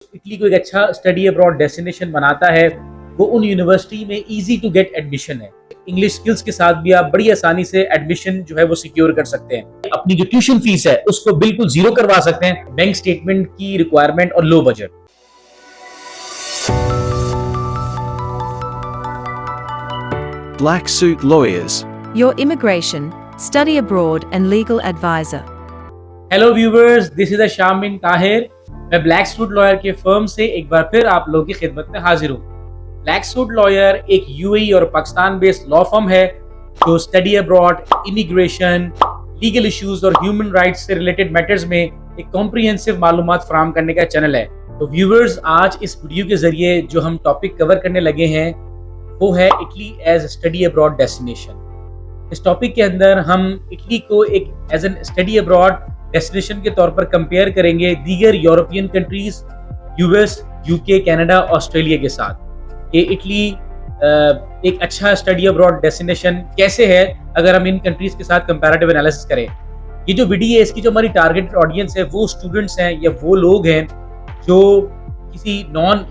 Italy को एक अच्छा स्टडी अब्रॉड डेस्टिनेशन बनाता है वो उन यूनिवर्सिटी में इजी टू गेट एडमिशन है। इंग्लिश स्किल्स के साथ भी आप बड़ी आसानी से एडमिशन जो है वो सिक्योर कर सकते हैं। अपनी जो ट्यूशन फीस है उसको बिल्कुल जीरो करवा सकते हैं, बैंक स्टेटमेंट की रिक्वायरमेंट और low budget. Black Suit Lawyers, your immigration, study abroad and legal advisor. Hello viewers, this is Shamin Tahir. मैं ब्लैक सूट लॉयर के फर्म से एक बार फिर आप लोगों की खिदमत में हाजिर हूँ। ब्लैक सूट लॉयर एक यूएई और पाकिस्तान बेस्ड लॉ फर्म है जो study abroad, immigration, legal issues और ह्यूमन राइट्स से रिलेटेड मैटर्स में एक कॉम्प्रिहेंसिव मालूमात फराहम करने का चैनल है। तो व्यूवर्स, आज इस वीडियो के जरिए जो हम टॉपिक कवर करने लगे हैं वो है Italy as study abroad destination. इस टॉपिक के अंदर हम इटली को एक as an study abroad destination के तौर पर कंपेयर करेंगे दीगर European countries, US, UK, Canada, Australia के साथ कि इटली एक अच्छा स्टडी अब्रॉड डेस्टिनेशन कैसे है अगर हम इन कंट्रीज के साथ कंपैरेटिव एनालिसिस करें। ये जो वीडियो है इसकी जो हमारी टारगेटेड ऑडियंस है वो स्टूडेंट्स हैं या वो लोग हैं जो किसी नॉन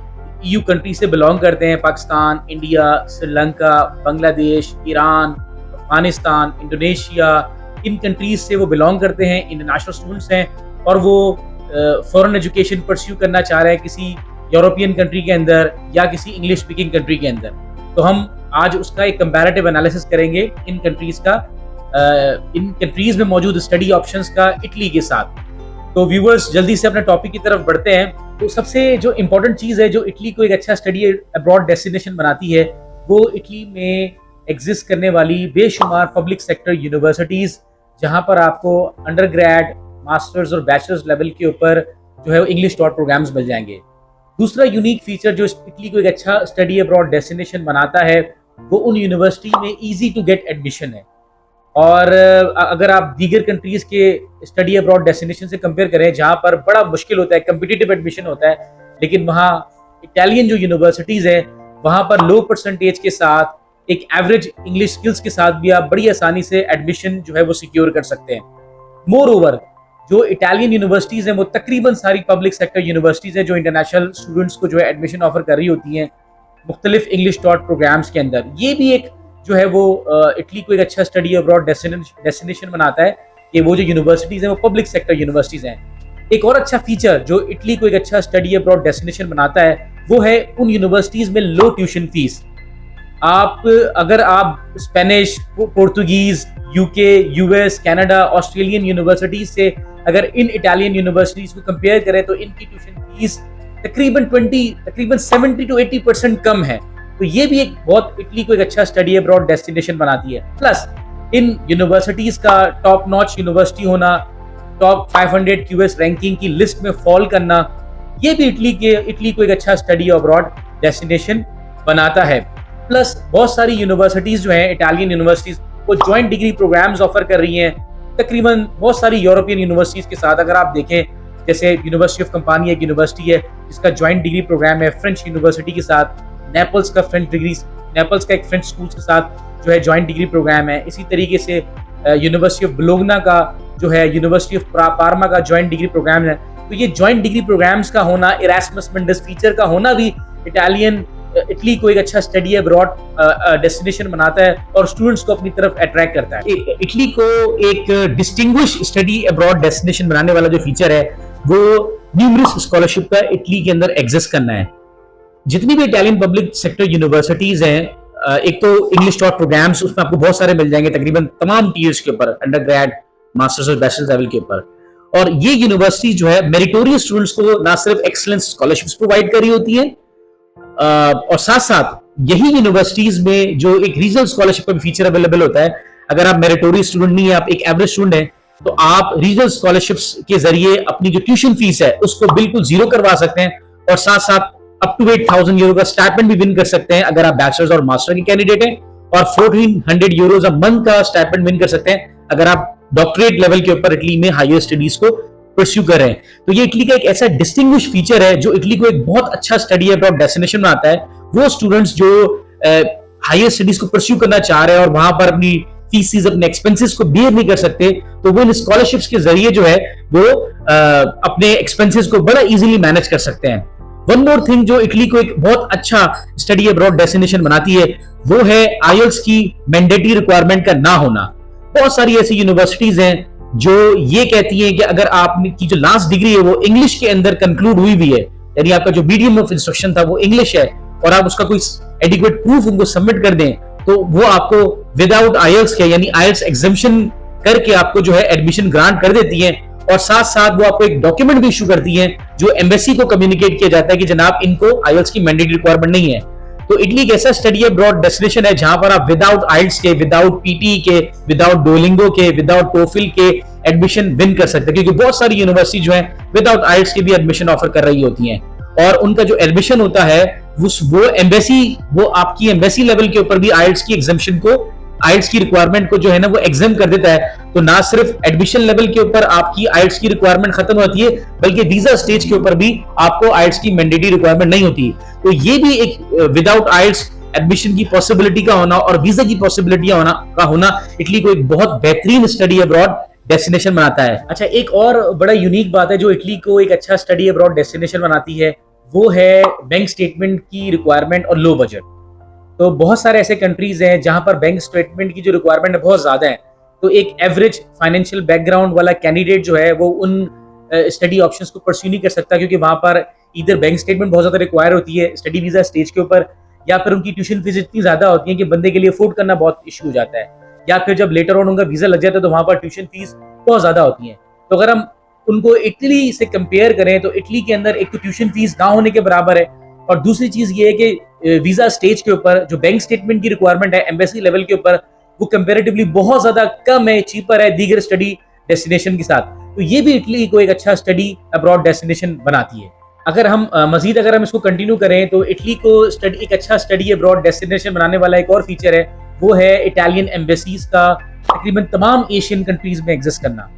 ईयू कंट्री से बिलोंग करते हैं। Pakistan, India, Sri Lanka, Bangladesh, Iran, Afghanistan, Indonesia, इन कंट्रीज से वो बिलोंग करते हैं, इंटरनेशनल स्टूडेंट्स हैं और वो फॉरेन एजुकेशन परस्यू करना चाह रहे हैं किसी यूरोपियन कंट्री के अंदर या किसी इंग्लिश स्पीकिंग कंट्री के अंदर। तो हम आज उसका एक कंपैरेटिव एनालिसिस करेंगे इन कंट्रीज का, इन कंट्रीज में मौजूद स्टडी ऑप्शंस का इटली के साथ। तो व्यूवर्स, जल्दी से अपने टॉपिक की तरफ बढ़ते हैं। तो सबसे जो इम्पोर्टेंट चीज़ है जो इटली को एक अच्छा स्टडी अब्रॉड डेस्टिनेशन बनाती है वो इटली में एग्जिस्ट करने वाली बेशुमार पब्लिक सेक्टर यूनिवर्सिटीज़, जहाँ पर आपको अंडर ग्रेड, मास्टर्स और बैचलर्स लेवल के ऊपर जो है इंग्लिश टॉट प्रोग्राम्स मिल जाएंगे। दूसरा यूनिक फीचर जो इटली को एक अच्छा स्टडी अब्रॉड डेस्टिनेशन बनाता है वो उन यूनिवर्सिटी में ईजी टू गेट एडमिशन है। और अगर आप दीगर कंट्रीज के स्टडी अब्रॉड डेस्टिनेशन से कंपेयर करें जहाँ पर बड़ा मुश्किल होता है, कम्पिटिटिव एडमिशन होता है, लेकिन वहाँ इटालियन जो यूनिवर्सिटीज़ हैं वहाँ पर लो परसेंटेज के साथ एक एवरेज इंग्लिश स्किल्स के साथ भी आप बड़ी आसानी से एडमिशन जो है वो सिक्योर कर सकते हैं। मोर ओवर, जो इटालियन यूनिवर्सिटीज़ हैं वो तकरीबन सारी पब्लिक सेक्टर यूनिवर्सिटीज़ हैं जो इंटरनेशनल स्टूडेंट्स को जो है एडमिशन ऑफर कर रही होती हैं मुख्तलिफ इंग्लिश टॉट प्रोग्राम्स के अंदर। ये भी एक जो है वो इटली को एक अच्छा स्टडी अब्रॉड डेस्टिनेशन बनाता है कि वो जो यूनिवर्सिटीज़ हैं वो पब्लिक सेक्टर यूनिवर्सिटीज़ हैं। एक और अच्छा फीचर जो इटली को एक अच्छा स्टडी अब्रॉड डेस्टिनेशन बनाता है वो है उन यूनिवर्सिटीज़ में लो ट्यूशन फीस। अगर आप Spanish, Portuguese, UK, US, Canada, Australian universities से अगर इन इटालियन यूनिवर्सिटीज़ को कंपेयर करें तो इनकी ट्यूशन फीस तकरीबन 70 to 80% कम है। तो ये भी एक बहुत इटली को एक अच्छा स्टडी अब्रॉड डेस्टिनेशन बनाती है। प्लस इन यूनिवर्सिटीज़ का टॉप नॉच यूनिवर्सिटी होना, टॉप 500 क्यूएस रैंकिंग की लिस्ट में फॉल करना, ये भी इटली को एक अच्छा स्टडी अब्रॉड डेस्टिनेशन बनाता है। प्लस बहुत सारी यूनिवर्सिटीज़ जो हैं इटालियन यूनिवर्सिटीज़ वो जॉइंट डिग्री प्रोग्राम्स ऑफर कर रही हैं तकरीबन बहुत सारी यूरोपियन यूनिवर्सिटीज़ के साथ। अगर आप देखें जैसे यूनिवर्सिटी ऑफ कंपानी एक यूनिवर्सिटी है जिसका जॉइंट डिग्री प्रोग्राम है फ्रेंच यूनिवर्सिटी के साथ, नेपल्स का एक फ्रेंच स्कूल के साथ जो है जॉइंट डिग्री प्रोग्राम है। इसी तरीके से यूनिवर्सिटी ऑफ बोलोग्ना का जो है यूनिवर्सिटी ऑफ पार्मा का जॉइंट डिग्री प्रोग्राम है। तो ये जॉइंट डिग्री प्रोग्राम्स का होना, इरास्मस मुंडस फीचर का होना भी इटली को एक अच्छा स्टडी अब्रॉड डेस्टिनेशन बनाता है और स्टूडेंट्स को अपनी तरफ अट्रैक्ट करता है। इटली को एक डिस्टिंग्विश स्टडी अब्रॉड डेस्टिनेशन बनाने वाला जो फीचर है वो न्यूमरस स्कॉलरशिप का इटली के अंदर एग्जिस्ट करना है। जितनी भी इटालियन पब्लिक सेक्टर यूनिवर्सिटीज हैं, एक तो इंग्लिश टॉट प्रोग्राम्स उसमें आपको बहुत सारे मिल जाएंगे तकरीबन तमाम टीयर्स के ऊपर, अंडर ग्रेड, मास्टर्स और बैचलर्स लेवल के ऊपर। और ये यूनिवर्सिटी जो है मेरिटोरियस स्टूडेंट्स को ना सिर्फ एक्सीलेंस स्कॉलरशिप्स प्रोवाइड कर रही होती है और साथ साथ यही यूनिवर्सिटीज में जो एक रीजनल स्कॉलरशिप का फीचर अवेलेबल होता है। अगर आप मेरिटोरियस स्टूडेंट नहीं है, आप एक एवरेज स्टूडेंट हैं, तो आप रीजनल स्कॉलरशिप्स के जरिए अपनी जो ट्यूशन फीस है उसको बिल्कुल जीरो करवा सकते हैं और साथ साथ अप टू 8,000 यूरो का स्टाइपेंड भी विन कर सकते हैं अगर आप बैचलर्स और मास्टर के कैंडिडेट हैं, और 1400 यूरोज अ मंथ का स्टाइपेंड विन कर सकते हैं अगर आप डॉक्टरेट लेवल के ऊपर इटली में हायर स्टडीज को परस्यू कर रहे हैं। तो ये इटली का एक ऐसा डिस्टिंग्विश फीचर है जो इटली को एक बहुत अच्छा स्टडी अब्रॉड डेस्टिनेशन बनाता है। वो स्टूडेंट्स जो हायर स्टडीज को परस्यू करना चाह रहे हैं और वहां पर अपनी फीसिस, अपने एक्सपेंसेस को बेयर नहीं कर सकते, तो वो इन स्कॉलरशिप्स के जरिए जो है वो अपने एक्सपेंसेस को बड़ा इजीली मैनेज कर सकते हैं। वन मोर थिंग जो इटली को एक बहुत अच्छा स्टडी अब्रॉड डेस्टिनेशन बनाती है वो है आईएल्स की मैंडेटरी रिक्वायरमेंट का ना होना। बहुत सारी ऐसी यूनिवर्सिटीज हैं जो ये कहती हैं कि अगर आपकी जो लास्ट डिग्री है वो इंग्लिश के अंदर कंक्लूड हुई भी है, यानी आपका जो मीडियम ऑफ इंस्ट्रक्शन था वो इंग्लिश है, और आप उसका कोई एडिक्वेट प्रूफ उनको सबमिट कर दें, तो वो आपको विदाउट आईएल्स के यानी आईएल्स एग्जामिशन करके आपको जो है एडमिशन ग्रांट कर देती है, और साथ साथ वो आपको एक डॉक्यूमेंट भी इशू करती है जो एम्बेसी को कम्युनिकेट किया जाता है कि जनाब इनको आईएल्स की मैंडेटरी रिक्वायरमेंट नहीं है। तो इटली एक ऐसा स्टडी अब्रॉड डेस्टिनेशन है जहां पर आप विदाउट आईएल्स के, विदाउट पीटी के, विदाउट डुओलिंगो के, विदाउट टोफिल के एडमिशन विन कर सकते हैं, क्योंकि बहुत सारी यूनिवर्सिटी जो है विदाउट आईएल्स के भी एडमिशन ऑफर कर रही होती हैं, और उनका जो एडमिशन होता है वो एम्बेसी, वो आपकी एम्बेसी लेवल के ऊपर भी आईएल्स की एग्जामिशन को, आईएल्स की रिक्वायरमेंट को जो है ना वो एग्जाम कर देता है। तो ना सिर्फ एडमिशन लेवल के ऊपर आपकी आईएल्स की रिक्वायरमेंट खत्म होती है, बल्कि वीजा स्टेज के ऊपर भी आपको आईएल्स की मैंडेटरी रिक्वायरमेंट नहीं होती। तो ये भी एक विदाउट आईएल्स एडमिशन की पॉसिबिलिटी का होना और वीजा की पॉसिबिलिटी का होना इटली को एक बहुत बेहतरीन स्टडी अब्रॉड डेस्टिनेशन बनाता है। अच्छा, एक और बड़ा यूनिक बात है जो इटली को एक अच्छा स्टडी अब्रॉड डेस्टिनेशन बनाती है, वो है बैंक स्टेटमेंट की रिक्वायरमेंट और लो बजट। तो बहुत सारे ऐसे कंट्रीज हैं जहां पर बैंक स्टेटमेंट की जो रिक्वायरमेंट है बहुत ज्यादा है, तो एक एवरेज फाइनेंशियल बैकग्राउंड वाला कैंडिडेट जो है वो उन स्टडी ऑप्शंस को परस्यू नहीं कर सकता, क्योंकि वहां पर इधर बैंक स्टेटमेंट बहुत ज्यादा रिक्वायर होती है स्टडी वीजा स्टेज के ऊपर, या फिर उनकी ट्यूशन फीस इतनी ज्यादा होती है कि बंदे के लिए अफोर्ड करना बहुत इशू हो जाता है, या फिर जब लेटर ऑन उनका वीजा लग जाता है तो वहां पर ट्यूशन फीस बहुत ज्यादा होती है। तो अगर हम उनको इटली से कंपेयर करें तो इटली के अंदर एक तो ट्यूशन फीस ना होने के बराबर है, और दूसरी चीज ये है कि वीजा स्टेज के ऊपर जो बैंक स्टेटमेंट की रिक्वायरमेंट है एम्बेसी लेवल के ऊपर वो कंपैरेटिवली बहुत ज्यादा कम है, चीपर है दीगर स्टडी डेस्टिनेशन के साथ। तो ये भी इटली को एक अच्छा स्टडी अब्रॉड डेस्टिनेशन बनाती है। अगर हम मजीद अगर हम इसको कंटिन्यू करें तो इटली को एक अच्छा स्टडी अब्रॉड डेस्टिनेशन बनाने वाला एक और फीचर है, वो है इटालियन एम्बेसीज का तकरीबन तमाम एशियन कंट्रीज में एग्जिस्ट करना।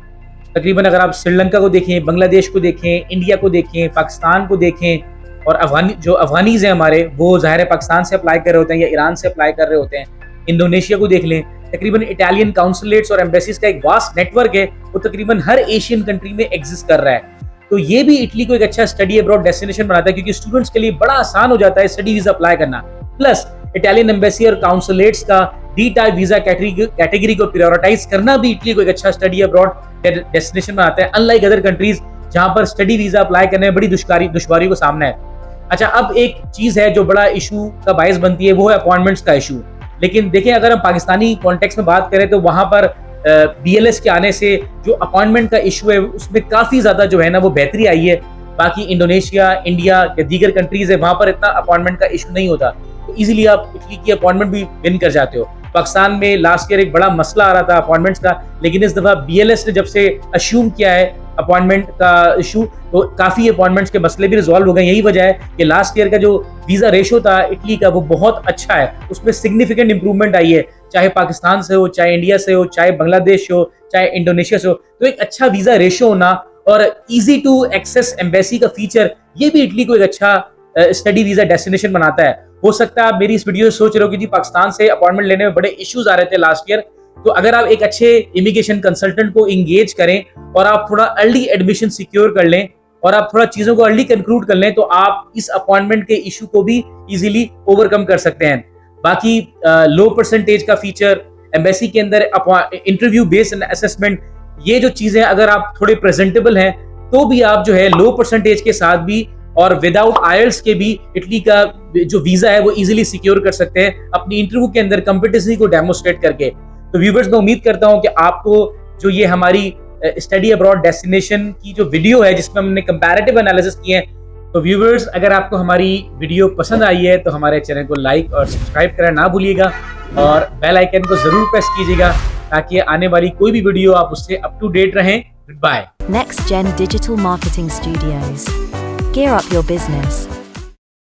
तकरीबन अगर आप श्रीलंका को देखें, बांग्लादेश को देखें, इंडिया को देखें, पाकिस्तान को देखें, और अफगानीज हैं हमारे वो ज़ाहिर है पाकिस्तान से अप्लाई कर रहे होते हैं या ईरान से अप्लाई कर रहे होते हैं, इंडोनेशिया को देख लें, तकरीबन इटालियन काउंसुलेट्स और एम्बेसीज का एक वास्ट नेटवर्क है, वो तकरीबन हर एशियन कंट्री में एग्जिस्ट कर रहा है। तो ये भी इटली को एक अच्छा स्टडी अब्रॉड डेस्टिनेशन बनाता है, क्योंकि स्टूडेंट्स के लिए बड़ा आसान हो जाता है स्टडी वीजा अप्लाई करना। प्लस इटालियन एम्बेसी और काउंसुलेट्स का डी टाइप वीजा कैटेगरी को प्रायोरिटाइज करना भी इटली को एक अच्छा स्टडी अब्रॉड डेस्टिनेशन बनाता है, अनलाइक अदर कंट्रीज जहां पर स्टडी वीजा अप्लाई करने में बड़ी दुश्वारी को सामना है। अच्छा, अब एक चीज है जो बड़ा इशू का बायस बनती है, वो है अपॉइंटमेंट्स का इशू। लेकिन देखें, अगर हम पाकिस्तानी कॉन्टेक्स्ट में बात करें तो वहां पर बीएलएस के आने से जो अपॉइंटमेंट का इशू है उसमें काफी ज्यादा जो है ना वो बेहतरी आई है। बाकी इंडोनेशिया, इंडिया या दीगर कंट्रीज है वहां पर इतना अपॉइंटमेंट का इशू नहीं होता, तो इजीली आप इटली की अपॉइंटमेंट भी विन कर जाते हो। पाकिस्तान में लास्ट ईयर एक बड़ा मसला आ रहा था अपॉइंटमेंट्स का, लेकिन इस दफा बीएलएस ने जब से अश्यूम किया है अपॉइंटमेंट का इशू, तो काफी अपॉइंटमेंट्स के मसले भी रिजॉल्व हो गए। यही वजह है कि लास्ट ईयर का जो वीजा रेशो था इटली का वो बहुत अच्छा है, उसमें सिग्निफिकेंट इंप्रूवमेंट आई है, चाहे पाकिस्तान से हो, चाहे इंडिया से हो, चाहे बांग्लादेश हो, चाहे इंडोनेशिया से हो। तो एक अच्छा वीजा रेशो होना और इजी टू एक्सेस एम्बेसी का फीचर, ये भी इटली को एक अच्छा स्टडी वीजा डेस्टिनेशन बनाता है। हो सकता है आप मेरी इस वीडियो में सोच रहे हो कि जी पाकिस्तान से अपॉइंटमेंट लेने में बड़े इश्यूज आ रहे थे लास्ट ईयर, तो अगर आप एक अच्छे इमिग्रेशन कंसल्टेंट को इंगेज करें और आप थोड़ा अर्ली एडमिशन सिक्योर कर लें और आप थोड़ा चीजों को अर्ली कंक्लूड कर लें, तो आप इस अपॉइंटमेंट के इशू को भी इजीली ओवरकम कर सकते हैं। बाकी लो परसेंटेज का फीचर, एम्बेसी के अंदर इंटरव्यू बेस्ड असेसमेंट, ये जो चीजें अगर आप थोड़े प्रेजेंटेबल हैं तो भी आप जो है लो परसेंटेज के साथ भी और विदाउट आईएल्स के भी इटली का जो वीजा है वो इजीली सिक्योर कर सकते हैं अपनी इंटरव्यू के अंदर कॉम्पिटेंसी को डेमोस्ट्रेट करके। तो व्यूवर्स, मैं उम्मीद करता हूं कि आपको जो ये हमारी स्टडी अब्रॉड डेस्टिनेशन की जो वीडियो है जिसमें हमने कंपैरेटिव एनालिसिस किए हैं, तो व्यूवर्स अगर आपको हमारी वीडियो पसंद आई है तो हमारे चैनल को लाइक और सब्सक्राइब करना ना भूलिएगा और बेल आइकन को जरूर प्रेस कीजिएगा ताकि आने वाली कोई भी वीडियो आप उससे अप टू डेट रहें। Goodbye. Next Gen Digital Marketing Studios. Gear up your business.